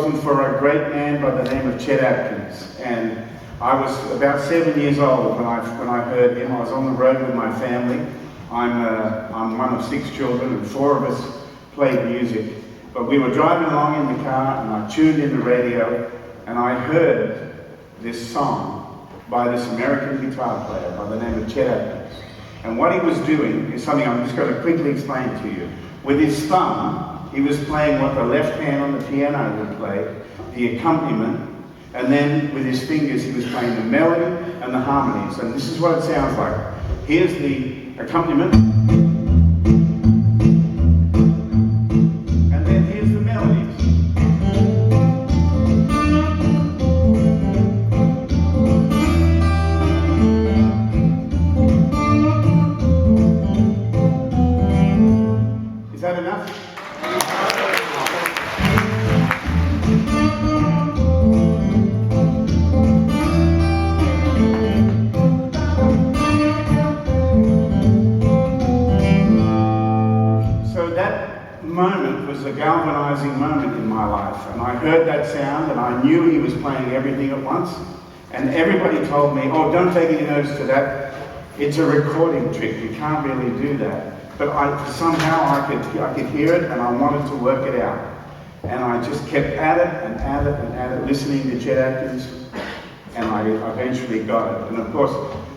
wasn't for a great man by the name of Chet Atkins. And I was about 7 years old when I heard him. I was on the road with my family. I'm one of 6 children, and 4 of us played music. But we were driving along in the car, and I tuned in the radio, and I heard this song by this American guitar player by the name of Chet Atkins. And what he was doing is something I'm just going to quickly explain to you. With his thumb, he was playing what the left hand on the piano would play, the accompaniment, and then with his fingers he was playing the melody and the harmonies. And this is what it sounds like. Here's the accompaniment, and then here's the melodies. Is that enough? Moment was a galvanizing moment in my life, and I heard that sound and I knew he was playing everything at once, and everybody told me, oh, don't take any notice to that, it's a recording trick, you can't really do that. But somehow I could hear it, and I wanted to work it out, and I just kept at it and at it and at it, listening to Chet Atkins, and I eventually got it. And of course,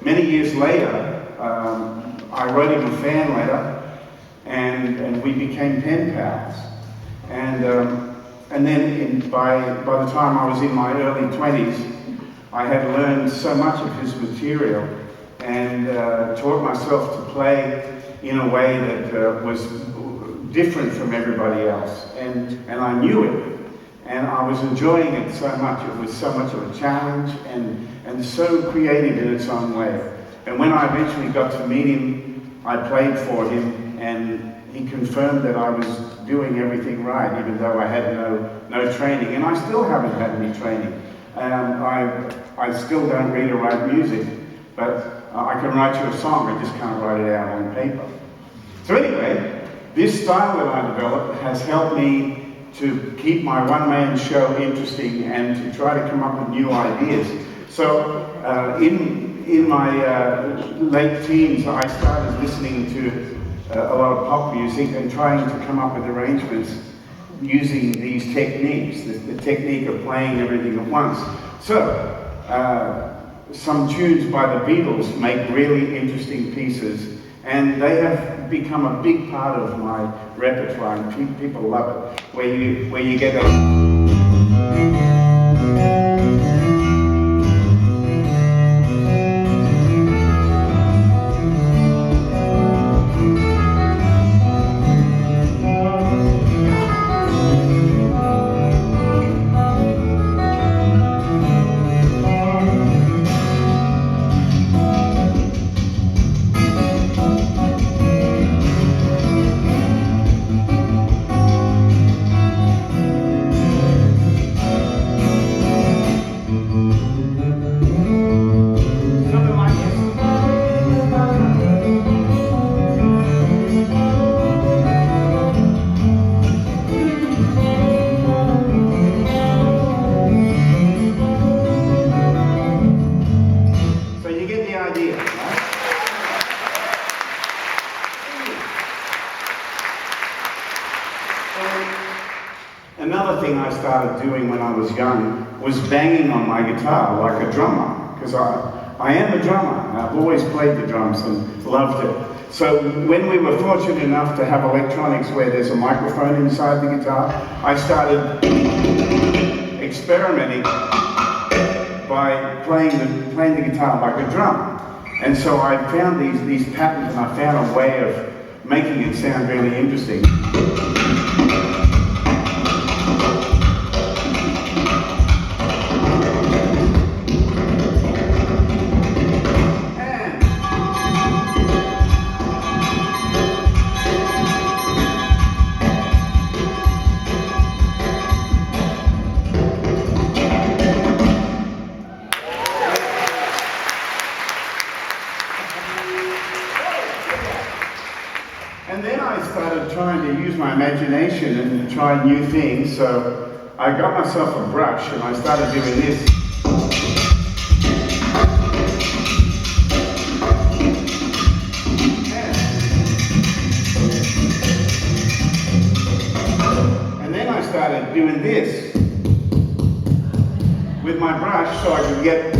many years later, I wrote him a fan letter, and we became pen pals. And then by the time I was in my early 20s, I had learned so much of his material and taught myself to play in a way that was different from everybody else. And I knew it, and I was enjoying it so much. It was so much of a challenge and so creative in its own way. And when I eventually got to meet him, I played for him, and he confirmed that I was doing everything right, even though I had no training. And I still haven't had any training. I still don't read or write music, but I can write you a song, I just can't write it out on paper. So anyway, this style that I developed has helped me to keep my one-man show interesting and to try to come up with new ideas. So in my late teens, I started listening to a lot of pop music and trying to come up with arrangements using these techniques, the technique of playing everything at once. So, some tunes by the Beatles make really interesting pieces, and they have become a big part of my repertoire, and people love it, where you get a... Another thing I started doing when I was young was banging on my guitar like a drummer, because I am a drummer. I've always played the drums and loved it. So when we were fortunate enough to have electronics where there's a microphone inside the guitar, I started experimenting by playing the guitar like a drum. And so I found these patterns, and I found a way of making it sound really interesting. And then I started trying to use my imagination and try new things. So I got myself a brush and I started doing this. And then I started doing this with my brush so I could get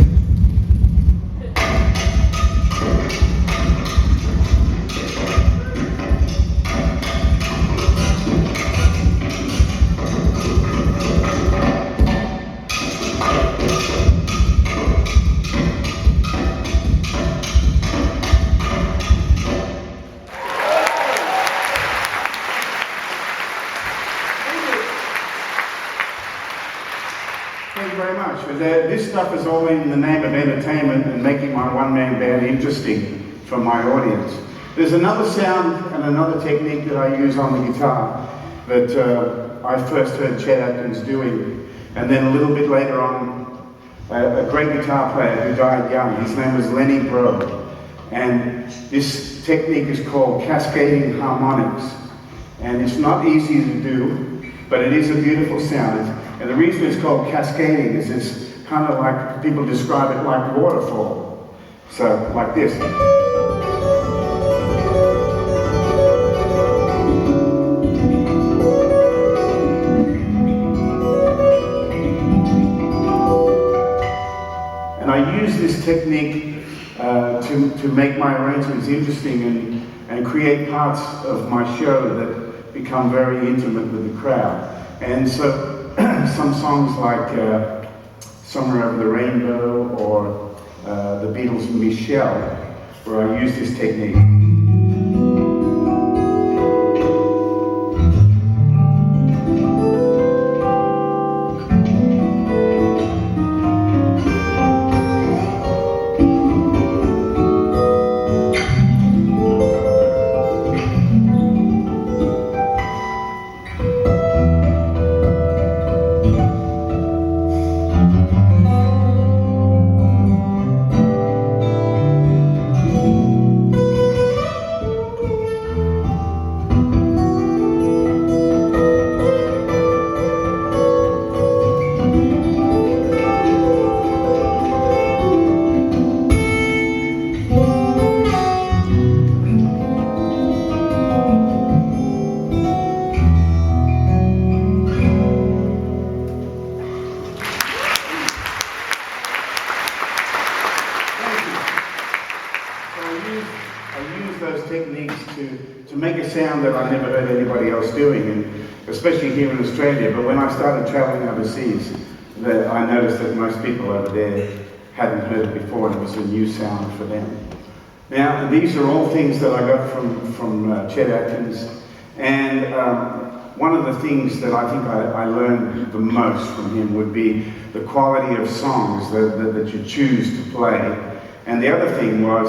this stuff is all in the name of entertainment and making my one-man band interesting for my audience. There's another sound and another technique that I use on the guitar that I first heard Chet Atkins doing, and then a little bit later on, a great guitar player who died young. His name was Lenny Bro, and this technique is called Cascading harmonics, and it's not easy to do, but it is a beautiful sound. And the reason it's called cascading is it's kind of like, people describe it like waterfall. So, like this. And I use this technique to make my arrangements interesting and create parts of my show that become very intimate with the crowd. And so, some songs like Somewhere Over the Rainbow or the Beatles' Michelle, where I use this technique. To make a sound that I never heard anybody else doing, and especially here in Australia. But when I started traveling overseas, I noticed that most people over there hadn't heard it before, and it was a new sound for them. Now, these are all things that I got from Chet Atkins, and one of the things that I think I learned the most from him would be the quality of songs that you choose to play. And the other thing was,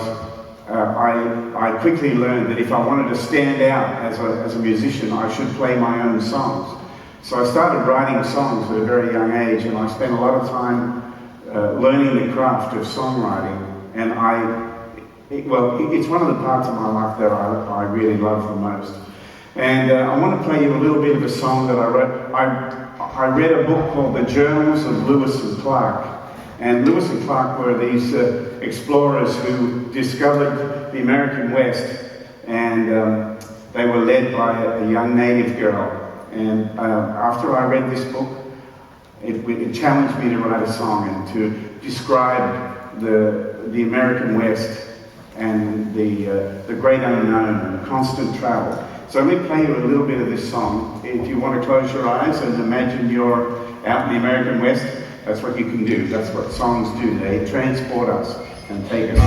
I quickly learned that if I wanted to stand out as a musician, I should play my own songs. So I started writing songs at a very young age, and I spent a lot of time learning the craft of songwriting. And it's one of the parts of my life that I really love the most. And I want to play you a little bit of a song that I wrote. I read a book called The Journals of Lewis and Clark. And Lewis and Clark were these explorers who discovered the American West, and they were led by a young native girl. And after I read this book, it challenged me to write a song and to describe the American West and the great unknown and constant travel. So let me play you a little bit of this song. If you want to close your eyes and imagine you're out in the American West, that's what you can do. That's what songs do. They transport us and take us.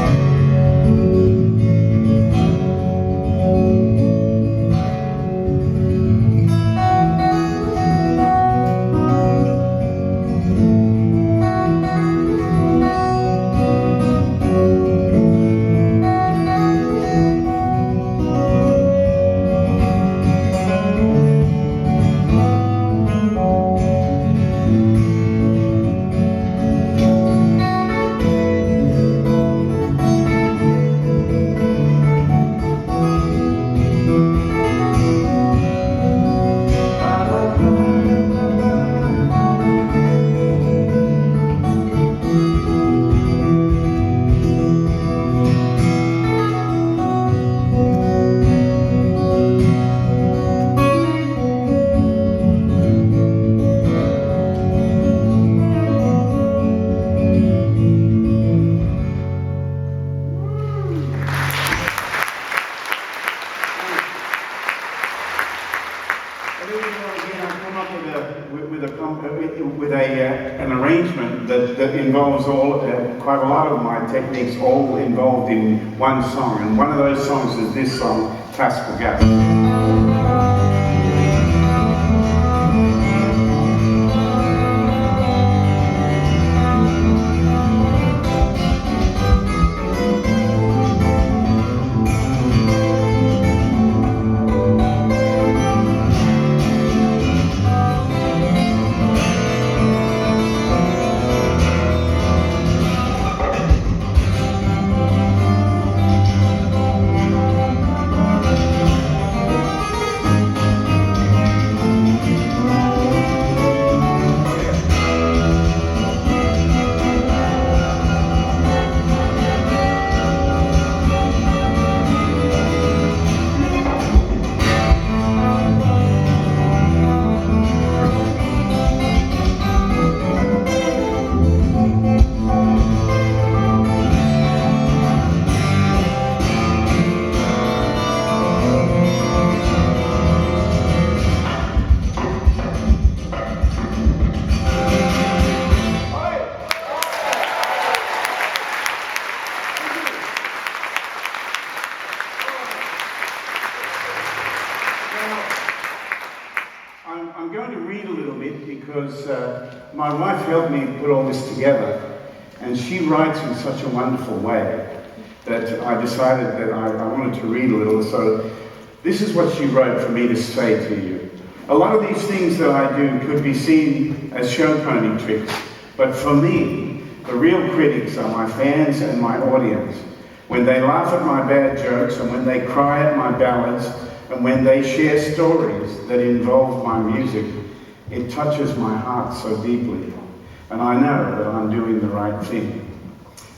arrangement that involves quite a lot of my techniques all involved in one song. And one of those songs is this song, Classical Gas. I'm going to read a little bit because my wife helped me put all this together, and she writes in such a wonderful way that I decided that I wanted to read a little. So this is what she wrote for me to say to you. A lot of these things that I do could be seen as show pony tricks, but for me, the real critics are my fans and my audience. When they laugh at my bad jokes, and when they cry at my ballads, and when they share stories that involve my music, it touches my heart so deeply. And I know that I'm doing the right thing.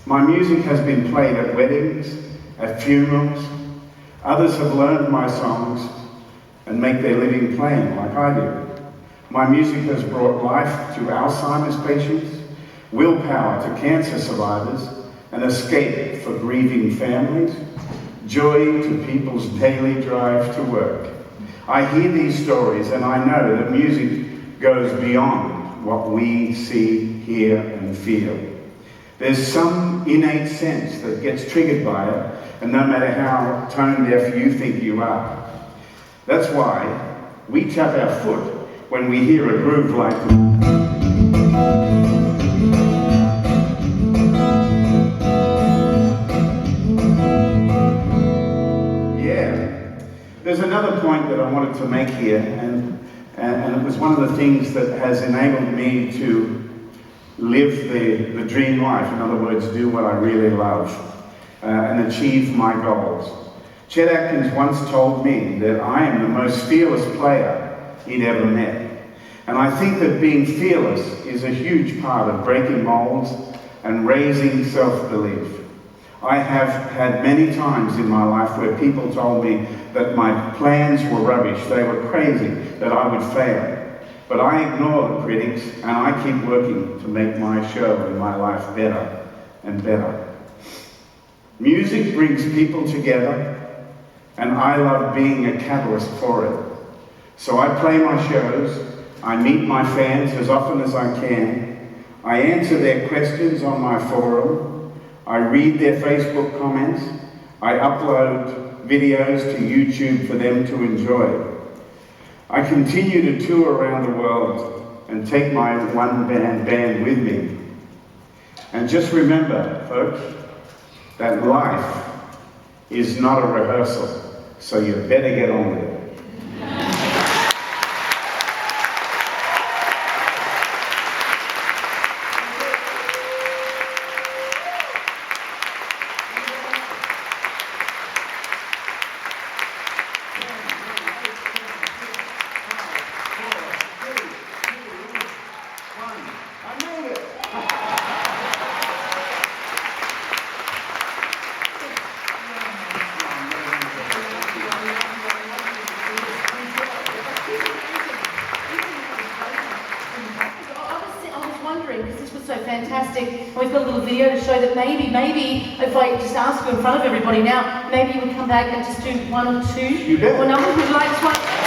My music has been played at weddings, at funerals. Others have learned my songs and make their living playing like I do. My music has brought life to Alzheimer's patients, willpower to cancer survivors, an escape for grieving families, joy to people's daily drive to work. I hear these stories and I know that music goes beyond what we see, hear and feel. There's some innate sense that gets triggered by it, and no matter how tone deaf you think you are. That's why we tap our foot when we hear a groove like this. There's another point that I wanted to make here, and it was one of the things that has enabled me to live the dream life. In other words, do what I really love and achieve my goals. Chet Atkins once told me that I am the most fearless player he'd ever met. And I think that being fearless is a huge part of breaking molds and raising self-belief. I have had many times in my life where people told me that my plans were rubbish, they were crazy, that I would fail. But I ignore the critics and I keep working to make my show and my life better and better. Music brings people together, and I love being a catalyst for it. So I play my shows, I meet my fans as often as I can, I answer their questions on my forum, I read their Facebook comments, I upload videos to YouTube for them to enjoy. I continue to tour around the world and take my one-man band with me. And just remember, folks, that life is not a rehearsal, so you better get on with it. Fantastic. And we've got a little video to show that maybe if I just ask you in front of everybody now, maybe you would come back and just do one or two You bet. or numbers. Would you like this one?